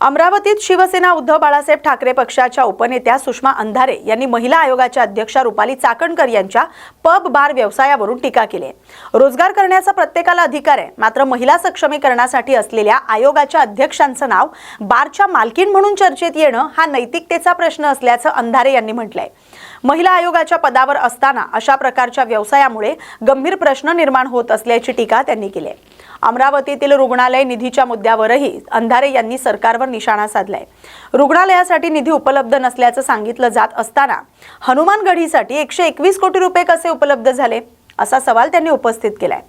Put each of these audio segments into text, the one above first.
अमरावतीत शिवसेना उद्धव बाळासाहेब ठाकरे पक्षाच्या उपनेत्या सुषमा अंधारे यांनी महिला आयोगाच्या अध्यक्षा रुपाली चाकणकर यांच्या पब बार व्यवसायावरून टीका केली आहे। रोजगार करण्याचा प्रत्येकाला अधिकार आहे, मात्र महिला सक्षमीकरणासाठी असलेल्या आयोगाच्या अध्यक्षांचं नाव बारच्या मालकीण म्हणून चर्चेत येणं हा नैतिकतेचा प्रश्न असल्याचं अंधारे यांनी म्हटलंय। महिला आयोगाच्या पदावर असताना अशा प्रकारच्या व्यवसायामुळे गंभीर प्रश्न निर्माण होत असल्याची टीका त्यांनी केली आहे। अमरावतीतील रुग्णालय निधीच्या मुद्द्यावरही अंधारे यांनी सरकारवर निशाणा साधलाय। रुग्णालयासाठी निधी उपलब्ध नसल्याचं सांगितलं जात असताना हनुमानगढीसाठी 121 कोटी रुपये कसे उपलब्ध झाले असा सवाल त्यांनी उपस्थित केलाय।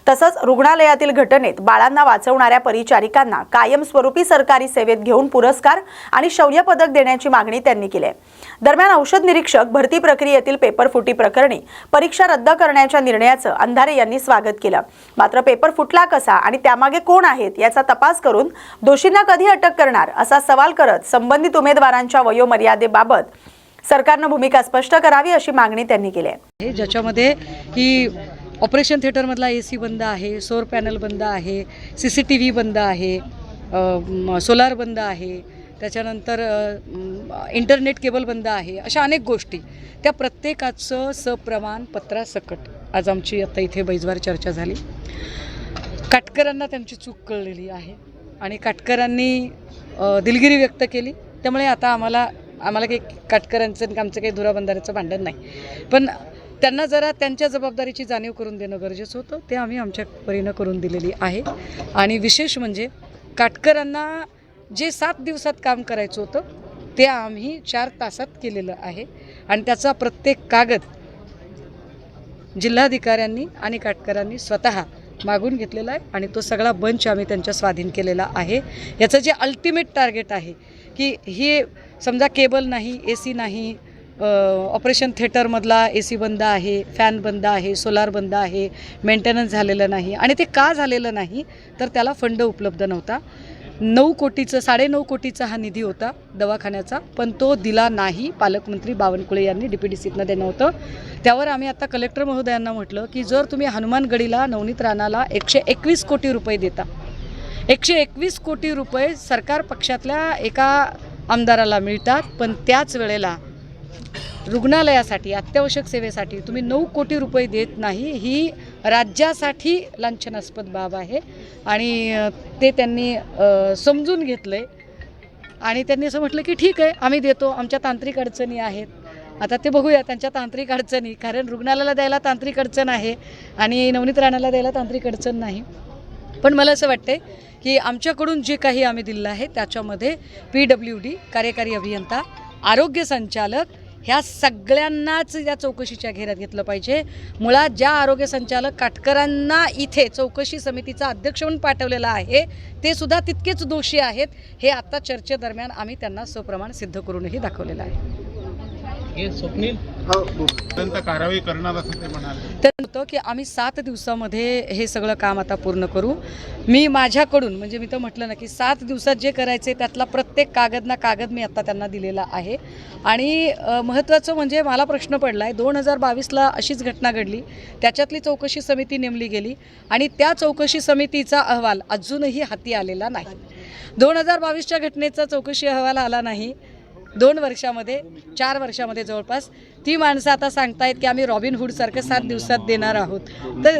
तसंच रुग्णालयातील घटनेत बाळांना वाचवणाऱ्या परिचारिकांना कायमस्वरूपी सरकारी सेवेत घेऊन पुरस्कार आणि शौर्य पदक देण्याची मागणी त्यांनी केली आहे। दरम्यान औषध निरीक्षक भरती प्रक्रियेतील पेपर फुटी प्रकरणी परीक्षा रद्द करण्याच्या निर्णयाचं अंधारे यांनी स्वागत केलं। मात्र पेपर फुटला कसा आणि त्यामागे कोण आहेत याचा तपास करून दोषींना कधी अटक करणार असा सवाल करत संबंधित उमेदवारांच्या वयोमर्यादेबाबत सरकारने भूमिका स्पष्ट करावी अशी मागणी त्यांनी केली आहे। ज्याच्यामध्ये की ऑपरेशन थिएटरमधला AC बंद आहे, सौर पॅनल बंद आहे, CCTV बंद आहे, सोलार बंद आहे, त्याच्यानंतर इंटरनेट केबल बंद आहे, अशा अनेक गोष्टी त्या प्रत्येकाचं सप्रमाण पत्रासकट आज आमची आता इथे बैजवार चर्चा झाली। काटकरांना त्यांची चूक कळलेली आहे आणि काटकरांनी दिलगिरी व्यक्त केली। त्यामुळे आता आम्हाला काही काटकरांचं आणि आमचं काही धुराबंधाऱ्याचं भांडण नाही, पण त्यांना जरा त्यांच्या जबाबदारीची जाणीव करून देणं गरजेचं होतं। ते आम्ही आमच्या परीनं करून दिलेली आहे। आणि विशेष म्हणजे काटकरांना जे 7 दिवसात काम करायचं होतं ते आम्ही 4 तासात केलेलं आहे आणि त्याचा प्रत्येक कागद जिल्हाधिकाऱ्यांनी आणि काटकरांनी स्वतः मागून घेतलेला आहे आणि तो सगळा बंच आम्ही त्यांच्या स्वाधीन केलेला आहे। याचं जे अल्टिमेट टार्गेट आहे की हे समजा केबल नाही, AC नाही, ऑपरेशन थिएटरमधला AC बंद आहे, फॅन बंद आहे, सोलार बंद आहे, मेंटेनन्स झालेलं नाही आणि ते का झालेलं नाही तर त्याला फंड उपलब्ध नव्हता। 9 कोटीचं 9.5 कोटीचा हा निधी होता दवाखान्याचा, पण तो दिला नाही। पालकमंत्री बावनकुळे यांनी DPDCतनं देणं होतं। त्यावर आम्ही आता कलेक्टर महोदयांना म्हटलं की जर तुम्ही हनुमानगडीला नवनीत राणाला 121 कोटी रुपये देता, 121 कोटी रुपये सरकार पक्षातल्या एका आमदाराला मिळतात, पण त्याच वेळेला रुग्णालयासाठी अत्यावश्यक सेवेसाठी तुम्ही 9 कोटी रुपये देत नाही, ही राज्यासाठी लांछनास्पद बाब आहे आणि ते त्यांनी समजून घेतलंय आणि त्यांनी असं म्हटलं की ठीक आहे आम्ही देतो, आमच्या तांत्रिक अडचणी आहेत। आता ते बघूया त्यांच्या तांत्रिक अडचणी, कारण रुग्णालयाला द्यायला तांत्रिक अडचण आहे आणि नवनीत राणाला द्यायला तांत्रिक अडचण नाही। पण मला असं वाटते की आमच्याकडून जे काही आम्ही दिलं आहे त्याच्यामध्ये PWD, कार्यकारी अभियंता, आरोग्य संचालक ह्या सगळ्यांनाच या चौकशीच्या घेऱ्यात घेतलं पाहिजे। मुळात ज्या आरोग्य संचालक काटकरांना इथे चौकशी समितीचा अध्यक्ष म्हणून पाठवलेला आहे ते सुद्धा तितकेच दोषी आहेत, हे आता चर्चेदरम्यान आम्ही त्यांना सप्रमाण सिद्ध करूनही दाखवलेलं आहे। हे स्वप्नील कारवाई करणार असं ते म्हणाले। तर होतं की आम्ही 7 दिवसामध्ये हे सगळं काम आता पूर्ण करू। मी माझ्याकडून म्हणजे मी तर म्हटलं ना की 7 दिवसात जे करायचे त्यातला प्रत्येक कागद ना कागद मी आता त्यांना दिलेला आहे। आणि महत्त्वाचं म्हणजे मला प्रश्न पडला आहे 2022ला अशीच घटना घडली, त्याच्यातली चौकशी समिती नेमली गेली आणि त्या चौकशी समितीचा अहवाल अजूनही हाती आलेला नाही। 2022च्या घटनेचा चौकशी अहवाल आला नाही 2 वर्षामध्ये, 4 वर्षामध्ये जवळपास। ती माणसं आता सांगतायत की आम्ही रॉबिनहूडसारखं 7 दिवसात देणार आहोत, तर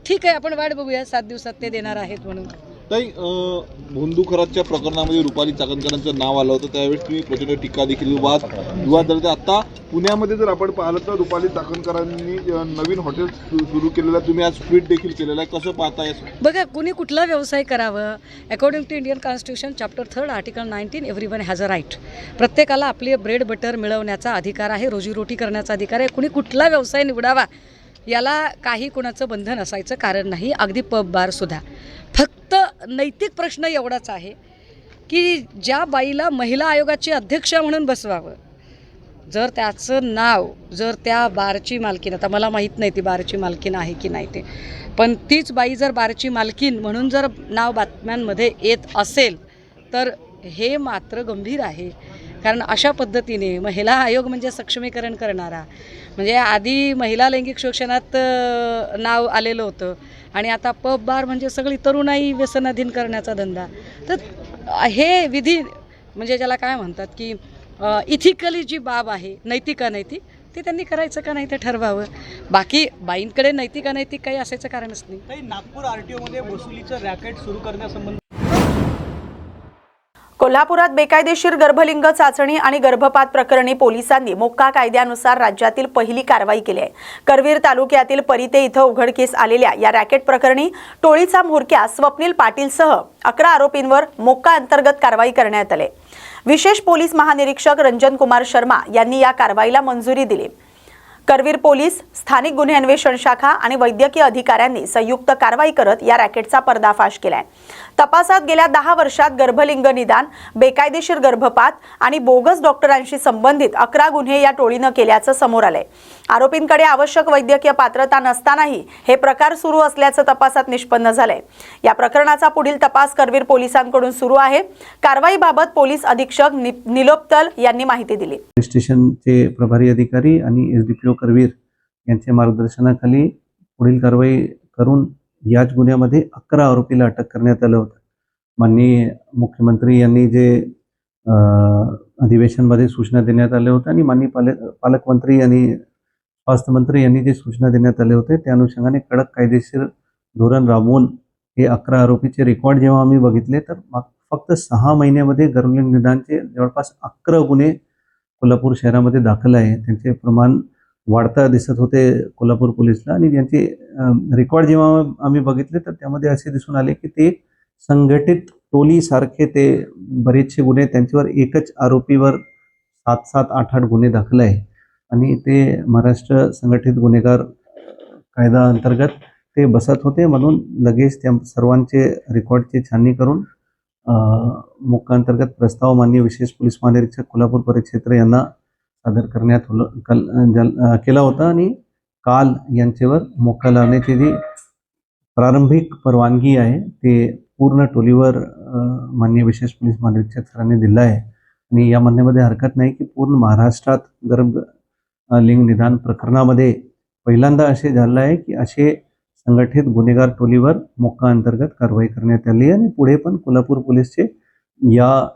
ठीक आहे आपण वाट बघूया 7 दिवसात ते देणार आहेत म्हणून। ताई, भोंदू खरातच्या प्रकरणामध्ये रुपाली चाकणकरांचं नाव आलं होतं, त्यावेळेस तुम्ही प्रचंड टीका देखील विवाद झाले। आता पुण्यामध्ये जर आपण पाहिलं तर रुपाली चाकणकरांनी नवीन हॉटेल सुरू केलेलं, तुम्ही आज ट्विट देखील केलेलं आहे, कसं पाहताय? बघा, कुणी कुठला व्यवसाय करावं, according to Indian constitution chapter 3 article 19 everyone has a right. प्रत्येकाला आपले ब्रेड बटर मिळवण्याचा अधिकार आहे, रोजीरोटी करण्याचा अधिकार आहे। कुणी कुठला व्यवसाय निवडावा याला काही कुणाचं बंधन असायचं कारण नाही, अगदी पब बार सुद्धा। फक्त नैतिक प्रश्न एवढाच आहे की ज्या बाईला महिला आयोगाची अध्यक्ष म्हणून बसवावं, जर त्याचं नाव, जर त्या बारची मालकीन, आता मला माहीत नाही ती बारची मालकीन आहे की नाही ते, पण तीच बाई जर बारची मालकीन म्हणून जर नाव बातम्यांमध्ये येत असेल तर हे मात्र गंभीर आहे। कारण अशा पद्धतीने महिला आयोग म्हणजे सक्षमीकरण करणारा, म्हणजे आधी महिला लैंगिक शोषणात नाव आलेलं होतं आणि आता पब बार म्हणजे सगळी तरुणाई व्यसनाधीन करण्याचा धंदा। तर हे विधी म्हणजे ज्याला काय म्हणतात की इथिकली जी बाब आहे, नैतिक अनैतिक, ते त्यांनी करायचं का नाही ते ठरवावं. बाकी बाईंकडे नैतिक अनैतिक काही असायचं कारणच नाही. काही नागपूर आरटीओमध्ये वसुलीचं रॅकेट सुरू करण्यासंबंधी कोल्हापुरात बेकायदेशीर गर्भलिंग चाचणी आणि गर्भपात प्रकरणी पोलिसांनी मोक्का कायद्यानुसार राज्यातील पहिली कारवाई केली आहे. करवीर तालुक्यातील परिते इथं उघडकीस आलेल्या या रॅकेट प्रकरणी टोळीचा म्होरक्या स्वप्नील पाटीलसह 11 आरोपींवर मोक्का अंतर्गत कारवाई करण्यात आली. विशेष पोलीस महानिरीक्षक रंजन कुमार शर्मा यांनी या कारवाईला मंजुरी दिली. करवीर पोलीस, स्थानिक गुन्हे अन्वेषण शाखा आणि वैद्यकीय अधिकाऱ्यांनी संयुक्त कारवाई करत या रॅकेटचा पर्दाफाश केलाय. तपासात गेल्या 10 वर्षात गर्भलिंग निदान, बेकायदेशीर गर्भपात आणि बोगस डॉक्टरांशी संबंधित 11 गुन्हे या टोळीनं केल्याचं समोर आलंय. आरोपींकडे आवश्यक वैद्यकीय पात्रता नसतानाही हे प्रकार सुरू असल्याचं तपासात निष्पन्न झालंय. या प्रकरणाचा पुढील तपास करवीर पोलिसांकडून सुरू आहे. कारवाईबाबत पोलीस अधीक्षक निलोप्तल यांनी माहिती दिली. स्टेशनचे प्रभारी अधिकारी आणि एसडीपीओ करवीर यांच्या मार्गदर्शनाखाली पुढील कारवाई करून याच गुन्ह्यामध्ये 11 आरोपीला अटक करण्यात आलं होतं. माननीय मुख्यमंत्री यांनी जे अधिवेशनमध्ये सूचना देण्यात आल्या होत्या आणि माननीय पालकमंत्री आणि स्वास्थ्य मंत्री यांनी जे सूचना देण्यात आले होते त्या अनुषंगाने कडक कायदेशीर धोरण राबवून हे 11 आरोपीचे रेकॉर्ड जेव्हा आम्ही बघितले तर फक्त 6 महिन्यामध्ये गर्भलिंग निदानचे जवळपास 11 गुन्हे कोल्हापूर शहरामध्ये दाखल आहे. त्यांचे प्रमाण वाढता दिसत होते कोल्हापूर पोलीसला आणि त्यांचे रेकॉर्ड जेव्हा आम्ही बघितले तर त्यामध्ये असे दिसून आले की ते संघटित टोलीसारखे ते बरेचसे गुन्हे त्यांच्यावर एकच आरोपीवर 7-7, 8-8 गुन्हे दाखल आहे आणि ते महाराष्ट्र संघटित गुन्हेगार कायदा अंतर्गत ते बसत होते. म्हणून लगेच त्या सर्वांचे रेकॉर्डची छाननी करून मोक्का अंतर्गत प्रस्ताव माननीय विशेष पोलीस महानिरीक्षक कोल्हापूर परिक्षेत्र यांना सादर करण्यात केला होता आणि काल यांच्यावर मोक्का लावण्याची जी प्रारंभिक परवानगी आहे ते पूर्ण टोलीवर माननीय विशेष पोलीस महानिरीक्षक सरांनी दिला आहे. आणि या म्हणण्यामध्ये हरकत नाही की पूर्ण महाराष्ट्रात गर्भलिंग निदान प्रकरणामध्ये पहिल्यांदा असे झालं आहे की असे संघटित गुन्हेगार टोलीवर मोक्का अंतर्गत कारवाई करण्यात आली आणि पुढे पण कोल्हापूर पोलीसचे या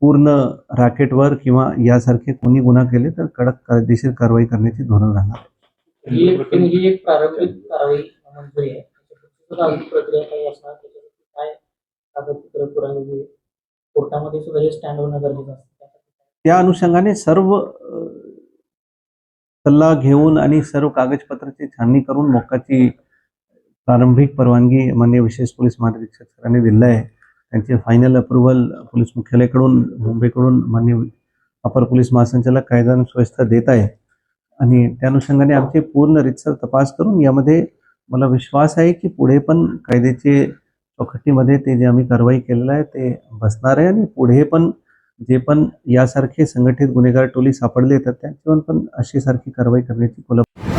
पूर्ण रॅकेटवर किंवा यासारखे कोणी गुन्हा केले तर कडक कायदेशीर कारवाई करण्याची धोरण राहणार. ही एक प्रारंभिक कारवाई मंजुरी आहे. प्रक्रिया काही असणार त्याच्यासाठी काय कागदपत्र पुरावे कोर्टामध्ये सुद्धा हे स्टँड होणं गरजेचं असतं. त्या अनुषंगाने सर्व सल्ला घेऊन आणि सर्व कागदपत्राची छाननी करून मोक्काची प्रारंभिक परवानगी माननीय विशेष पोलीस महानिरीक्षक सरांनी दिला आहे. त्यांचे फायनल अप्रुव्हल पोलीस मुख्यालयाकडून मुंबईकडून माननीय अपर पोलीस महासंचालक कायदा आणि सुव्यवस्था देत आहे आणि त्या अनुषंगाने आमचे पूर्ण रीतसर तपास करून यामध्ये मला विश्वास आहे की पुढे पण कायद्याचे चौकटीमध्ये ते जे आम्ही कारवाई केलेलं आहे ते बसणार आहे आणि पुढे पण जे पण यासारखे संघटित गुन्हेगार टोली सापडले तर त्यांच्यावर पण अशी सारखी कारवाई करण्याची कोल्हापूर